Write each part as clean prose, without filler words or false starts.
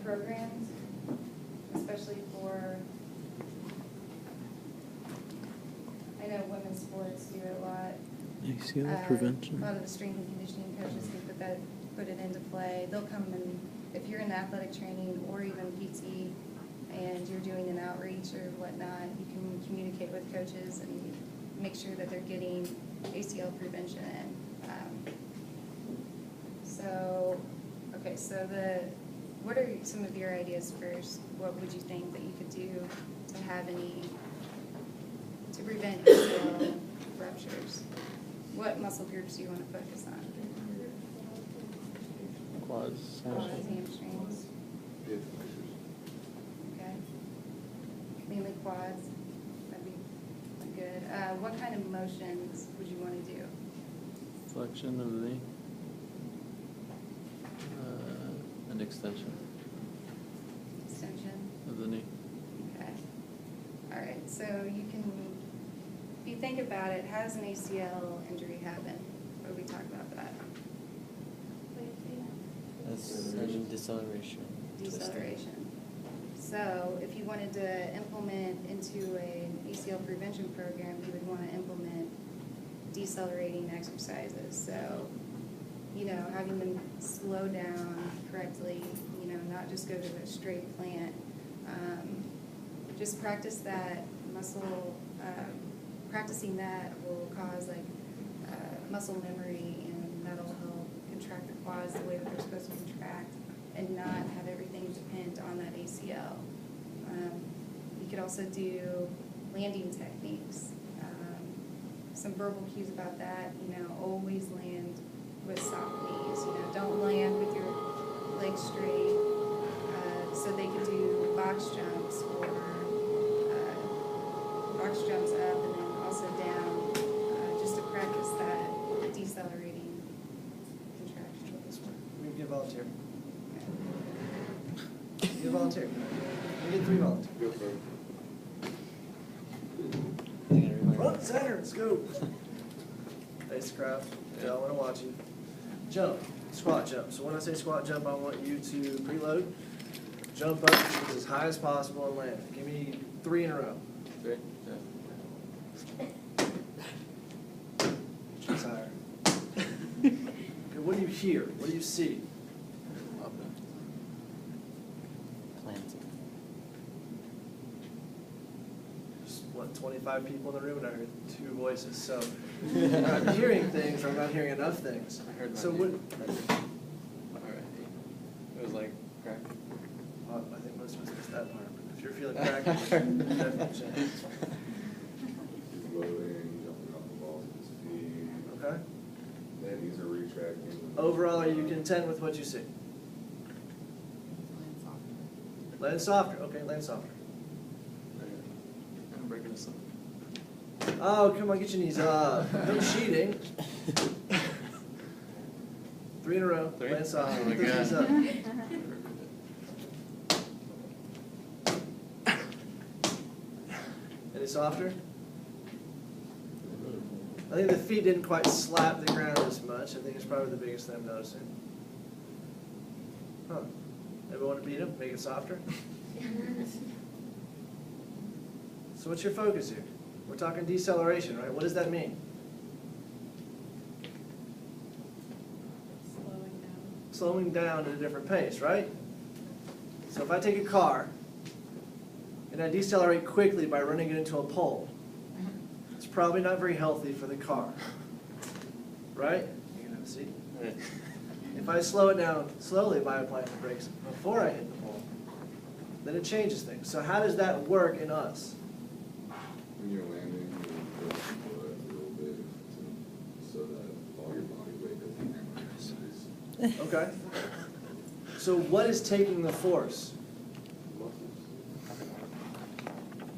programs, especially for, I know women's sports do it a lot. ACL prevention. A lot of the strength and conditioning coaches can put it into play. They'll come and, if you're in athletic training or even PT and you're doing an outreach or whatnot, you can communicate with coaches and make sure that they're getting ACL prevention in. What are some of your ideas first? What would you think that you could do to prevent ACL ruptures? What muscle groups do you want to focus on? Quads. Hamstrings. Okay. Mainly quads. That'd be good. What kind of motions would you want to do? Flexion of the knee. And extension. Extension. Of the knee. Okay. All right. So if you think about it, how does an ACL injury happen? What did we talk about that? Deceleration. Deceleration. So if you wanted to implement into an ACL prevention program, you would want to implement decelerating exercises. So, having them slow down correctly, not just go to a straight plant. Just practice that muscle, practicing that will cause muscle memory, and that'll help contract the quads the way that they're supposed to contract and not have everything depend on that ACL. You could also do landing techniques. Some verbal cues about that, always land with soft knees. Don't land with your legs straight. So they could do box jumps or box jumps up and then also down, just to practice that decelerating contraction. We can get volunteer. Get volunteer. We get 3 volunteers. Go for it. Front center, let's go. Face the crowd. Yeah, I want to watch you. Jump, squat jump. So when I say squat jump, I want you to preload, jump up as high as possible and land. Give me 3 in a row. 3. Yeah. She's higher. Okay, what do you hear? What do you see? Planting. Just, 25 people in the room, and I heard 2 voices. So I'm hearing things, or I'm not hearing enough things. I heard my So name. what? All right. It was like crack. I think most of us missed that part. But if you're feeling cracky, definitely change. He's loading, jumping off the balls with his feet. Okay. Then he's a retracting. Overall, are you content with what you see? Land softer. Okay, land softer. I'm breaking this up. Oh, come on, get your knees up. No cheating. 3 in a row. 3? Land softer. Oh my Get those God. knees up. Any softer? I think the feet didn't quite slap the ground as much. I think it's probably the biggest thing I'm noticing. Huh. Everyone want to beat them? Make it softer? So what's your focus here? We're talking deceleration, right? What does that mean? Slowing down at a different pace, right? So if I take a car and I decelerate quickly by running it into a pole, it's probably not very healthy for the car, right? You can have a seat. If I slow it down slowly by applying the brakes before I hit the pole, then it changes things. So how does that work in us? When you're landing, you push the foot a little bit so that all your body weight doesn't hammer. Okay. So what is taking the force?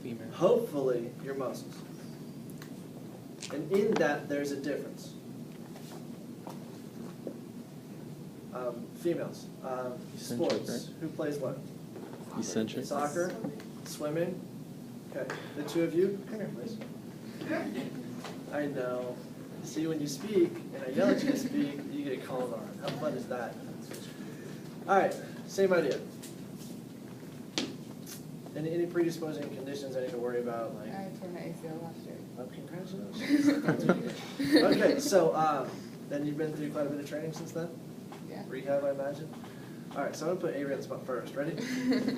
Femur. Hopefully your muscles. And in that, there's a difference. Females, Eccentric, sports. right? Who plays what? Eccentric. Soccer, swimming. Okay, the 2 of you, come here, please. I know. See, when you speak and I yell at you to speak, you get called on. How fun is that? All right, same idea. Any predisposing conditions I need to worry about, like? I tore my ACL last year. Oh, congratulations. Okay, so, then you've been through quite a bit of training since then? Yeah. Rehab, I imagine? All right, so I'm gonna put Avery on the spot first. Ready?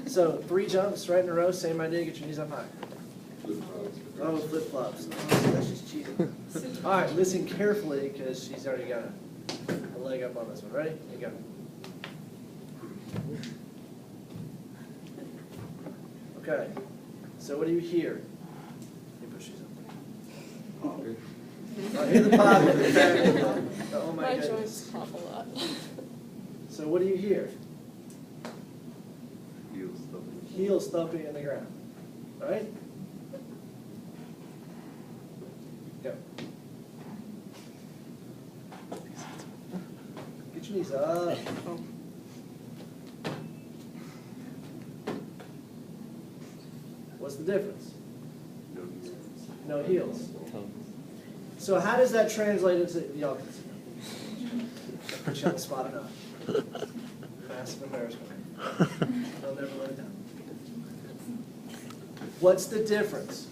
So 3 jumps right in a row, same idea, get your knees up high. Flip flops. Oh, flip flops. Oh, that's just cheating. All right, listen carefully, because she's already got a leg up on this one. Ready? Here you go. Okay, so what do you hear? You push these up. Popper. I hear the pop. Okay. Oh my joints goodness. pop a lot. So what do you hear? Heels thumping. Heels thumping in the ground. Right? Go. Get your knees up. What's the difference? No heels. No heels. Toes. So how does that translate into y'all? Put you on the spot enough. Massive embarrassment. They'll never let it down. What's the difference?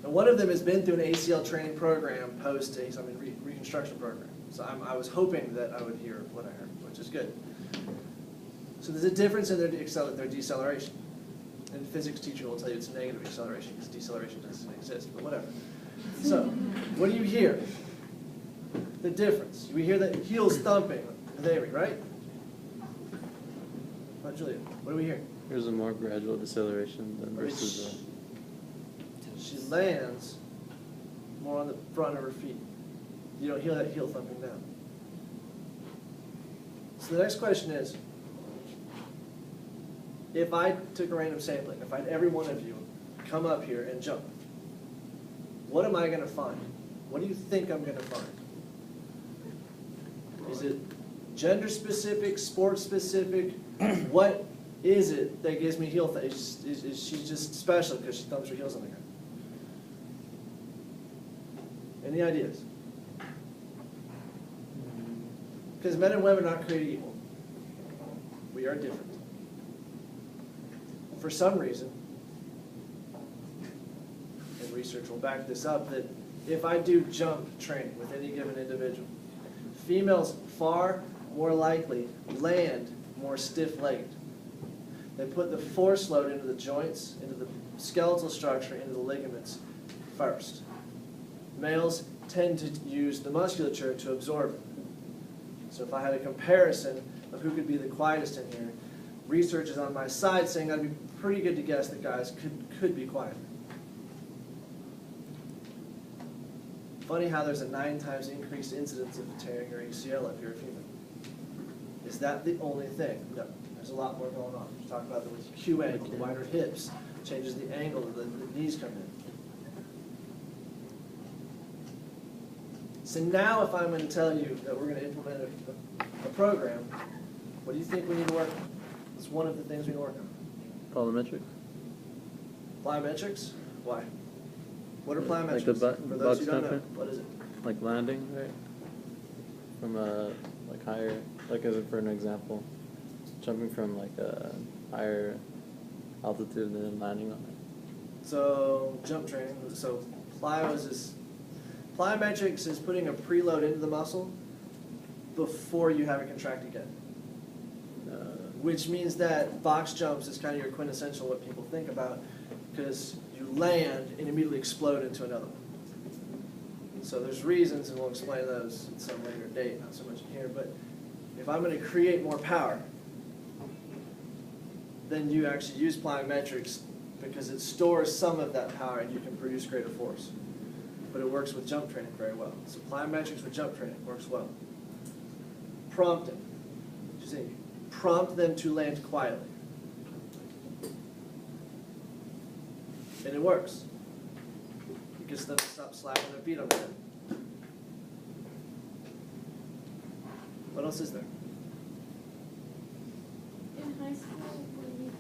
And one of them has been through an ACL training program post reconstruction program. So I was hoping that I would hear what I heard, which is good. So there's a difference in their deceleration. And physics teacher will tell you it's negative acceleration because deceleration doesn't exist, but whatever. So, what do you hear? The difference. We hear the heels thumping with Avery, right? Not Julia. What do we hear? There's a more gradual deceleration than versus She lands more on the front of her feet. You don't hear that heel thumping down. So the next question is, if I took a random sampling, if I had every one of you come up here and jump, what am I going to find? What do you think I'm going to find? Is it gender specific, sports specific? What is it that gives me heel thump? Is she just special because she thumps her heels on the ground? Any ideas? Because men and women are not created equal. We are different. For some reason, and research will back this up, that if I do jump training with any given individual, females far more likely land more stiff-legged. They put the force load into the joints, into the skeletal structure, into the ligaments first. Males tend to use the musculature to absorb it. So if I had a comparison of who could be the quietest in here, research is on my side saying I'd be pretty good to guess that guys could be quiet. Funny how there's a 9 times increased incidence of tearing your ACL if you're a female. Is that the only thing? No. There's a lot more going on. We talk about the Q angle, the wider hips, changes the angle that the knees come in. So now if I'm going to tell you that we're going to implement a program, what do you think we need to work on? It's one of the things we need to work on. plyometrics. Plyometrics? Why? What are plyometrics? Like the For those who don't know, jumping? what is it? Like landing, right? From a like higher, like as for an example, jumping from like a higher altitude and then landing on it. So jump training. So plyometrics is putting a preload into the muscle before you have it contract again. Which means that box jumps is kind of your quintessential what people think about, because you land and immediately explode into another one. So there's reasons, and we'll explain those at some later date, not so much here, but if I'm going to create more power, then you actually use plyometrics because it stores some of that power and you can produce greater force. But it works with jump training very well. So plyometrics with jump training works well. Prompting. You see, prompt them to land quietly. And it works. It gets them to stop slapping their feet on the head. What else is there? In high school, we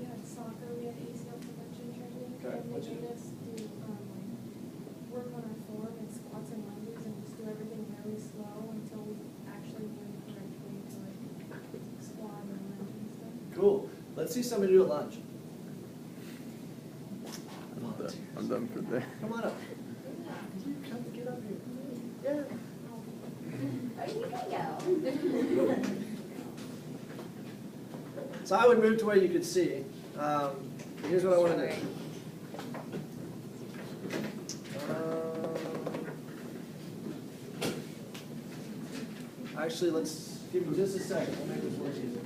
had soccer, we had ACL prevention training, Okay, and they what'd you made us do, work on our form and squats and lunges and just do everything really slow until we actually knew the correct way to like squat and lunge and stuff. Cool. Let's see somebody do a lunge. I'm done for the day. Come on up. Come get up here. Yeah. So I would move to where you could see. Here's what I want to do. Actually, let's give me just a second. We'll make this work easier.